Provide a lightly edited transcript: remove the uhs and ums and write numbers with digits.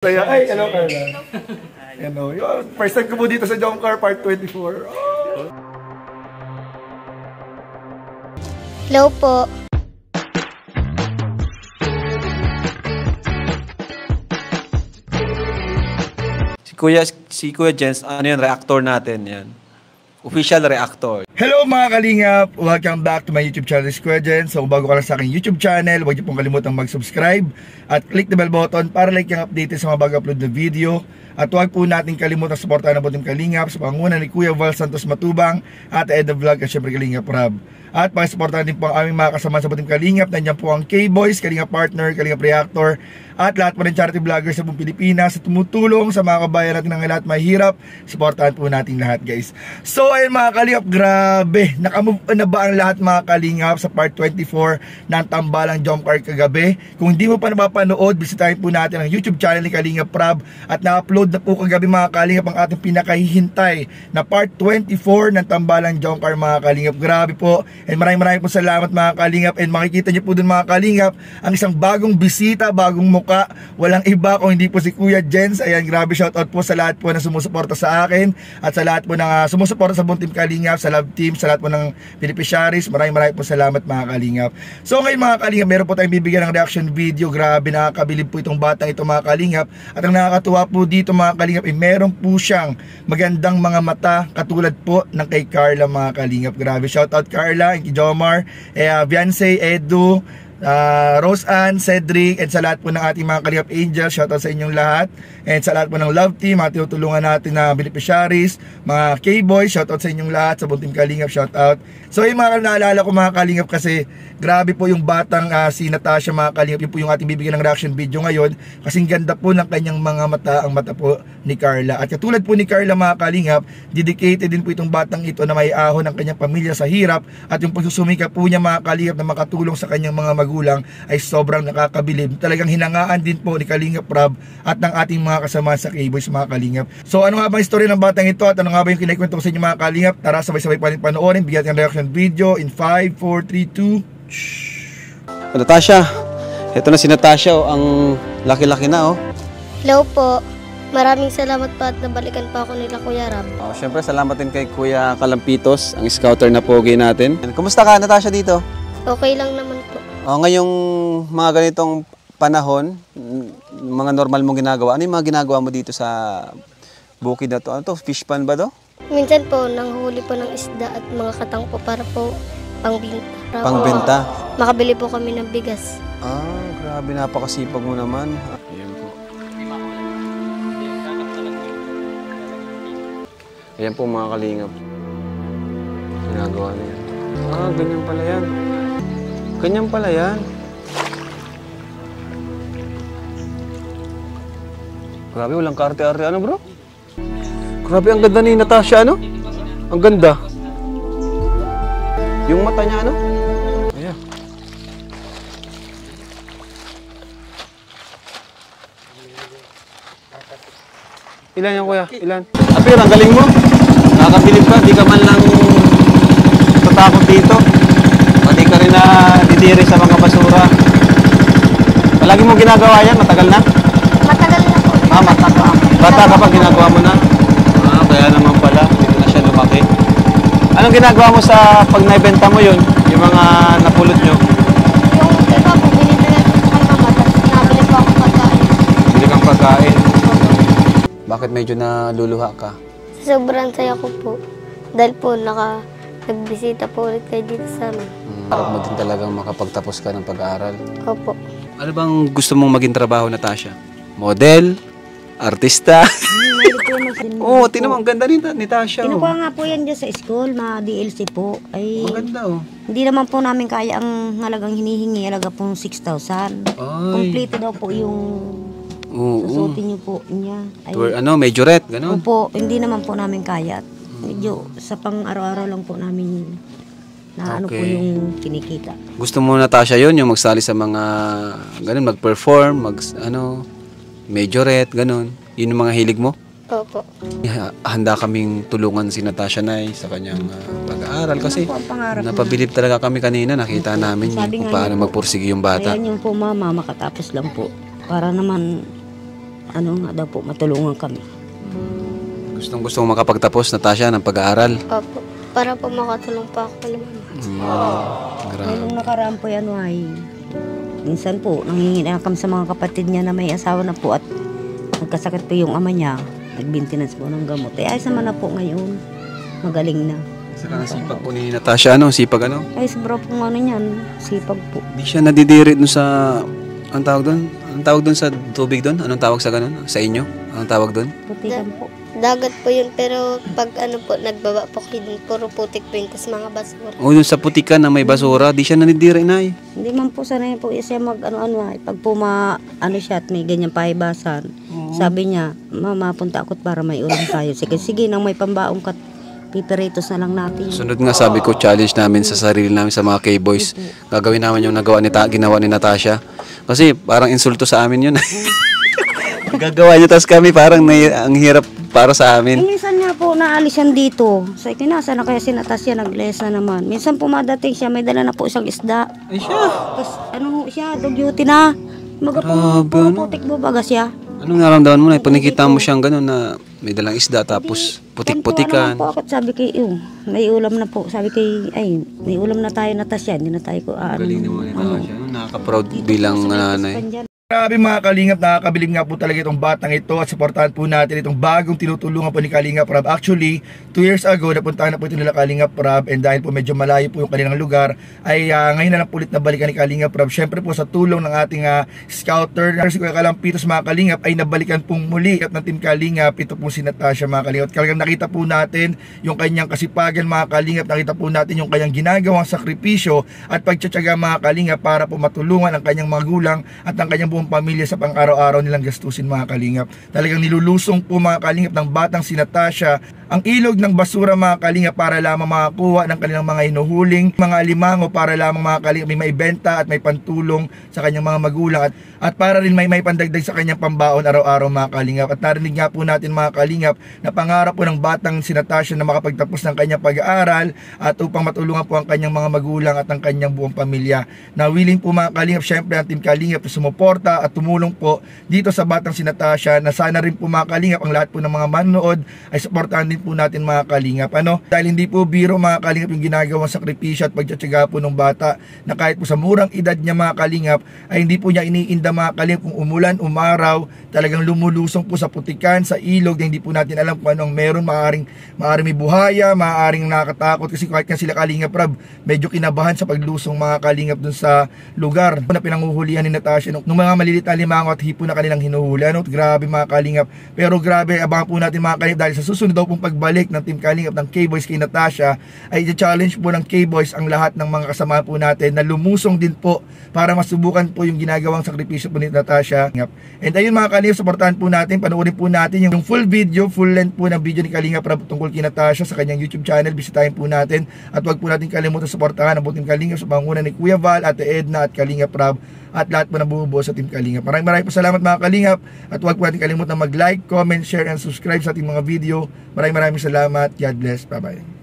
Ay, hello Carla. Hello. First time ko po dito sa Jomcar Part 24. Oh. Hello po. Si Kuya Jens, ano yun, reactor natin yan. Official reactor. Hello mga kalingap! Welcome back to my YouTube channel, Kuya Jens. So bago ka lang sa aking YouTube channel, huwag niyo pong kalimutang mag-subscribe at click the bell button para like yung update sa mga bago-upload na video. At huwag po natin kalimutan suportahan ang Butim Kalingap sa pangunguna ni Kuya Val Santos Matubang at Ed the Vlog at syempre Kalingap Rob. At pakisuportahan din po ang aming mga kasama sa Butim Kalingap. Nandiyan po ang K-Boys, Kalingap Partner, Kalingap Reactor at lahat po ng charity vloggers sa buong Pilipinas sa tumutulong sa mga kabayan natin ng lahat mahirap. Suportahan po natin lahat, guys. So ayun mga Kalingap, grabe, nakamove on na ba ang lahat mga Kalingap sa part 24 ng Tambalang Jomcar kagabi? Kung hindi mo pa napapanood, bisitahin po natin ang YouTube channel ni Kalingap Rob at na-upload na po kagabi mga Kalingap ang ating pinakahihintay na part 24 ng Tambalang Jomcar mga Kalingap. Grabe po, and maraming po salamat mga Kalingap, and makikita niyo po dun mga Kalingap ang isang bagong bisita, bagong muka, walang iba kung hindi po si Kuya Jens. Ayan, grabe, shoutout po sa lahat po na sumusuporta sa akin at sa lahat po na sumusuporta sa Butim Kalingap, sa Love Team, sa lahat po ng beneficiaries. Maraming po salamat mga Kalingap. So ngayon mga Kalingap, meron po tayong bibigyan ng reaction video. Grabe, nakakabilib po itong batang ito mga Kalingap. At ang nakakatuwa po dito mga Kalingap, meron po siyang magandang mga mata katulad po ng kay Carla mga Kalingap. Grabe, shoutout Carla, Jomar, Viance, Edu, Rose Ann, Cedric, and sa lahat po ng ating mga Kalingap Angels, shoutout sa inyong lahat, and sa lahat po ng Love Team, mga tinutulungan natin na beneficiaries, mga K-Boys, shoutout sa inyong lahat, sa Butim Kalingap, shoutout. So yung mga naalala ko mga Kalingap, kasi grabe po yung batang si Natasha mga Kalingap, yun po yung ating bibigyan ng reaction video ngayon, kasing ganda po ng kanyang mga mata, ang mata po ni Carla. At katulad po ni Carla mga Kalingap, dedicated din po itong batang ito na may ahon ng kanyang pamilya sa hirap, at yung pagsusumika po niya mga Kalingap na makatulong sa kanyang mga magulang ay sobrang nakakabilib. Talagang hinangaan din po ni Kalingap Rob at ng ating mga kasama sa K-Boys mga Kalingap. So ano nga ba ang istorya ng batang ito at ano nga ba yung kinikwento ko sa inyo mga Kalingap? Tara, sabay-sabay pa rin panoorin. Bigyan ng reaction video in 5, 4, 3, 2. Natasha, ito na si Natasha, oh, ang laki-laki na. Oh. Hello po. Maraming salamat pa at nabalikan pa ako nila Kuya Rob. Oh, syempre salamat din kay Kuya Kalampitos, ang scouter na pogi natin. Kumusta ka Natasha dito? Okay lang naman po. Oh, ngayong mga ganitong panahon, mga normal mong ginagawa, ano yung mga ginagawa mo dito sa bukid na to? Ano to? Fish pan ba to? Minsan po, nanghuli po ng isda at mga katang po para po pangbenta. Pangbenta? Makabili po kami ng bigas. Ah, grabe, napakasipag mo naman. Ayan po. Ayan po mga Kalingap. Ginagawa niya. Ah, ganyan pala yan. Ganyan pala yan. Grabe, walang kaarte-arte. Ano bro? Grabe, ang ganda ni Natasha, ano? Ang ganda. Yung mata niya, ano? Ayan. Ilan yan, kuya? Ilan? Apir, ang galing mo. Nakakabilib ka. Di ka man lang tatakot dito. Pati ka rin na didiri sa mga basura. Palagi mo ginagawa yan? Matagal na? Matagal na po. Ah, bata ka pa ginagawa mo na? Ah, kaya naman pala. Hindi na siya lumaki. Anong ginagawa mo sa pag naibenta mo yun? Yung mga napulot nyo? Yung iba po, binibigay ko sa mama, tapos nabili po ako pagkain. Bili kang pagkain. Bakit medyo naluluha ka? Sobrang saya ko po. Dahil po, nagbisita po ulit kayo dito sa amin. Harap mo din talagang makapagtapos ka ng pag-aaral. Opo. Ano bang gusto mong maging trabaho, Natasha? Model? Artista? Oo, tinan mo, ang ganda ni Tasha. Kinukuha nga po yan dyan sa school, mga DLC po. Ay, maganda oh. hindi naman po namin kaya ang halagang hinihingi, halaga pong 6,000. Kompleto daw po yung susutin niyo po niya. Ay, ano, majorette, gano'n? Opo, hindi naman po namin kaya. Medyo sa pang araw-araw lang po namin na ano po yung kinikita. Gusto mo, Natasha, yun, yung magsali sa mga, gano'n, mag-perform, majorette, gano'n. Yun yung mga hilig mo? Opo. Handa kaming tulungan si Natasha Nay sa kanyang pag-aaral kasi napabilib talaga kami kanina, nakita namin kung paano magpursige yung bata. Ayan yung po mama, makatapos lang po. Para naman ano nga daw po, matulungan kami. Gustong makapagtapos, Natasha, ng pag-aaral. Opo. Para po makatulong pa ako kay mama. Grabe. Nung nakaraan po yan ay, minsan po, nanginginakam sa mga kapatid niya na may asawa na po at nagkasakit po yung ama niya. Nag-maintenance po ng gamot. Ayos naman na po ngayon. Magaling na. Saka ang sipag po ni Natasha, sipag Ay, sobra po ano niyan. Sipag po. Di siya nadidirit dun sa, anong tawag dun? Anong tawag dun sa tubig dun? Anong tawag sa ganun? Sa inyo? Anong tawag dun? Putikan po. Dagat po yun, pero pag nagbaba po kayo dun, puro putik po yun, tas mga basura. O dun sa putikan na may basura, di siya nadidirit na eh. Hindi man po sanay po siya mag ay. Pag po siya at may ganyan pahibasan. Sabi niya, mama, punta ako para may ulam tayo. Sige, nang may pambaong kat piperitos na lang natin. Sunod nga sabi ko, challenge namin sa sarili namin sa mga K-boys. Gagawin namin yung ginawa ni Natasha. Kasi parang insulto sa amin yun. Gagawa niya, tas kami parang ang hirap para sa amin. Minsan nga po naalis yan dito. Sa kinasa na kaya si Natasha nag-less na naman. Minsan pumadating siya, may dala na po isang isda. Ay siya. Tapos siya, dog duty na. Puro putik bubaga siya. Anong naramdaman mo na? Pag nakita mo siyang gano'n na may dalang isda tapos putik-putikan. Ano po ako, sabi kay, may ulam na po. Sabi kay, may ulam na tayo Natasha. Hindi na tayo ko, Galing naman ito siya. Nakaka-proud bilang nanay. Grabe mga kalingap, nakakabilib nga po talaga itong batang ito at supportahan po natin itong bagong tinutulungan po ni Kalingap Rab. Actually, 2 years ago, napuntahan na po ito nila Kalingap Rab, and dahil po medyo malayo po yung kanilang lugar, ay ngayon na lang ulit na balikan ni Kalingap Rab. Syempre po sa tulong ng ating scouter, si Kuya Kalampitos mga Kalingap, ay nabalikan pong muli at ng Team Kalingap, ito po si Natasha mga Kalingap. Talagang nakita po natin yung kanyang kasipagan mga Kalingap, nakita po natin yung kanyang ginagawang sakripisyo at pagtsatsaga mga Kalingap para po matulungan ang kanyang magulang at ang kanyang pamilya sa pang-araw-araw nilang gastusin mga Kalingap. Talagang nilulusong po mga Kalingap ng batang si Natasha ang ilog ng basura mga Kalingap para lamang makakuha ng kanilang mga hinuhuling mga alimango para lamang mga Kalingap may maibenta at may pantulong sa kanyang mga magulang at para rin may pandagdag sa kanyang pambaon araw-araw mga Kalingap. At narinig nga po natin mga Kalingap na pangarap po ng batang si Natasha na makapagtapos ng kanyang pag-aaral at upang matulungan po ang kanyang mga magulang at ang kanyang buong pamilya. Na willing po mga Kalingap, syempre ang Team Kalingap sumuporta at tumulong po dito sa batang si Natasha, na sana rin po mga Kalingap ang lahat po ng mga manonood ay suportahan din po natin mga Kalingap. Dahil hindi po biro mga Kalingap yung ginagawang sakripisyo at pagtsatsaga po ng bata na kahit po sa murang edad niya mga Kalingap ay hindi po niya iniinda mga Kalingap kung umulan, umaraw, talagang lumulusong po sa putikan, sa ilog na hindi po natin alam kung anong meron, maaring may buhaya, maaring nakakatakot kasi kahit nga sila Kalingap Rab medyo kinabahan sa paglusong mga Kalingap dun sa lugar na pinanguhulihan ni Natasha nung mga malilit na limango at hipo na kanilang hinuhuli. Grabe mga Kalingap. Pero grabe, abangan po natin mga Kalingap dahil sa susunod daw pong pagbalik ng Team Kalingap ng K-Boys kay Natasha ay i-challenge po ng K-Boys ang lahat ng mga kasama po natin na lumusong din po para masubukan po yung ginagawang sakripisyo po ni Natasha. And ayun mga Kalingap, supportahan po natin, panoorin po natin yung full video, full length po ng video ni Kalingap tungkol kay Natasha sa kanyang YouTube channel. Bisitahin po natin at wag po natin kalimutan suportahan ang Team Kalingap sa pangunguna ni Kuya Val, Ate Edna at Kalingap Rab at lahat po na bumubuo sa Team Kalingap. Maraming po salamat mga Kalingap at huwag po natin kalimutan mag-like, comment, share, and subscribe sa ating mga video. Maraming salamat. God bless. Bye-bye.